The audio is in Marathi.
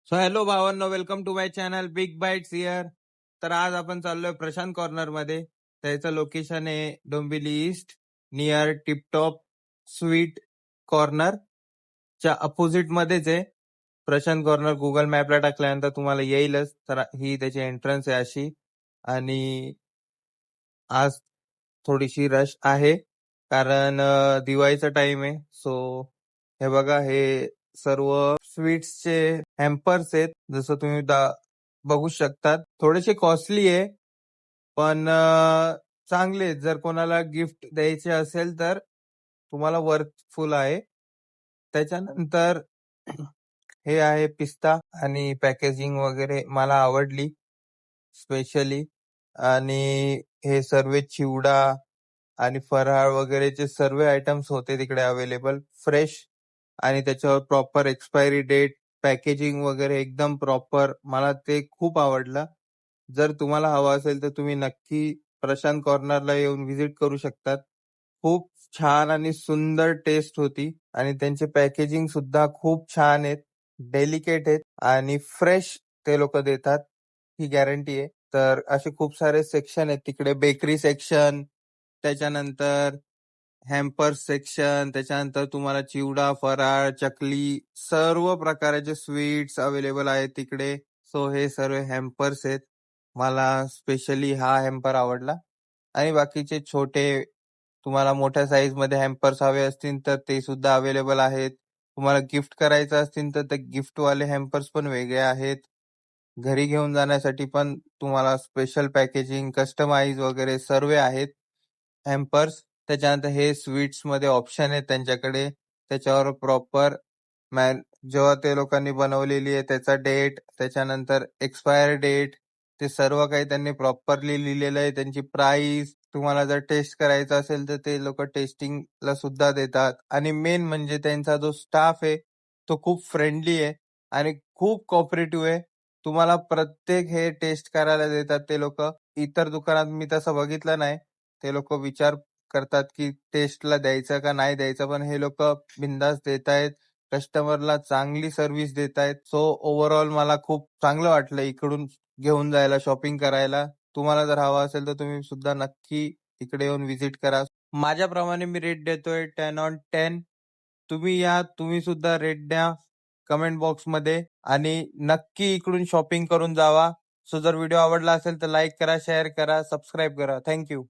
सो हॅलो भावांनो, welcome to my channel big bites here. तर आज आपण चाललोय प्रशांत कॉर्नर मध्ये. त्याचं लोकेशन आहे Dombivli east, near tiptop sweet corner च्या अपोजिट मध्येच आहे. प्रशांत कॉर्नर गुगल मॅपला टाकल्यानंतर तुम्हाला येईलच. तर ही त्याची एंट्रन्स आहे अशी. आणि आज थोडीशी रश आहे कारण दिवाळीचा टाइम आहे. सो हे बघा, हे सर्व स्वीट्सचे हॅम्पर्स आहेत. जसं तुम्ही बघू शकतात, थोडेसे कॉस्टली आहे पण चांगले आहेत. जर कोणाला गिफ्ट द्यायचे असेल तर तुम्हाला वर्थफुल आहे. त्याच्यानंतर हे आहे पिस्ता, आणि पॅकेजिंग वगैरे मला आवडली स्पेशली. आणि हे सर्व चिवडा आणि फराळ वगैरेचे सर्व आयटम्स होते तिकडे अवेलेबल, फ्रेश. आणि त्याच्यावर प्रॉपर एक्सपायरी डेट, पॅकेजिंग वगैरे एकदम प्रॉपर. मला ते खूप आवडलं. जर तुम्हाला हवं असेल तर तुम्ही नक्की प्रशांत कॉर्नरला येऊन व्हिजिट करू शकतात. खूप छान आणि सुंदर टेस्ट होती, आणि त्यांचे पॅकेजिंग सुद्धा खूप छान आहेत, डेलिकेट आहेत आणि फ्रेश ते लोक देतात, ही गॅरंटी आहे. तर असे खूप सारे सेक्शन आहेत तिकडे, बेकरी सेक्शन, त्याच्यानंतर हॅम्पर्स सेक्शन, त्याच्यानंतर तुम्हाला चिवडा, फराळ, चकली, सर्व प्रकारचे स्वीट्स अवेलेबल आहेत तिकडे. सो हे सर्व हॅम्पर्स आहेत. मला स्पेशली हा हॅम्पर आवडला. आणि बाकीचे छोटे, तुम्हाला मोठ्या साईज मध्ये हॅम्पर्स हवे असतील तर ते सुद्धा अवेलेबल आहेत. तुम्हाला गिफ्ट करायचं असतील तर ते गिफ्ट वाले हॅम्पर्स पण वेगळे आहेत. घरी घेऊन जाण्यासाठी पण तुम्हाला स्पेशल पॅकेजिंग, कस्टमाइज वगैरे सर्व आहेत हॅम्पर्स. त्याच्यानंतर हे स्वीट्स मध्ये ऑप्शन आहे त्यांच्याकडे, त्याच्यावर प्रॉपर जेव्हा ते लोकांनी बनवलेली आहे त्याचा डेट, त्याच्यानंतर एक्सपायर डेट, ते सर्व काही त्यांनी प्रॉपरली लिहिलेलं आहे. त्यांची प्राइस, तुम्हाला जर टेस्ट करायचं असेल तर ते लोक टेस्टिंगला सुद्धा देतात. आणि मेन म्हणजे त्यांचा जो स्टाफ आहे तो खूप फ्रेंडली आहे आणि खूप कॉपरेटिव्ह आहे. तुम्हाला प्रत्येक हे टेस्ट करायला देतात ते लोक. इतर दुकानात मी तसं बघितलं नाही. ते लोक विचार करतात की टेस्टला द्यायचं का नाही द्यायचं, पण हे लोक बिंदास देत आहेत. कस्टमरला चांगली सर्व्हिस देत आहेत. सो ओव्हरऑल मला खूप चांगलं वाटलं इकडून घेऊन जायला, शॉपिंग करायला. तुम्हाला जर हवा असेल तर तुम्ही सुद्धा नक्की इकडे येऊन व्हिजिट करा. माझ्याप्रमाणे मी रेट देतोय 10/10. तुम्ही या, तुम्ही सुद्धा रेट द्या कमेंट बॉक्स मध्ये, आणि नक्की इकडून शॉपिंग करून जावा. सो जर व्हिडिओ आवडला असेल तर लाईक करा, शेअर करा, सबस्क्राईब करा. थँक्यू.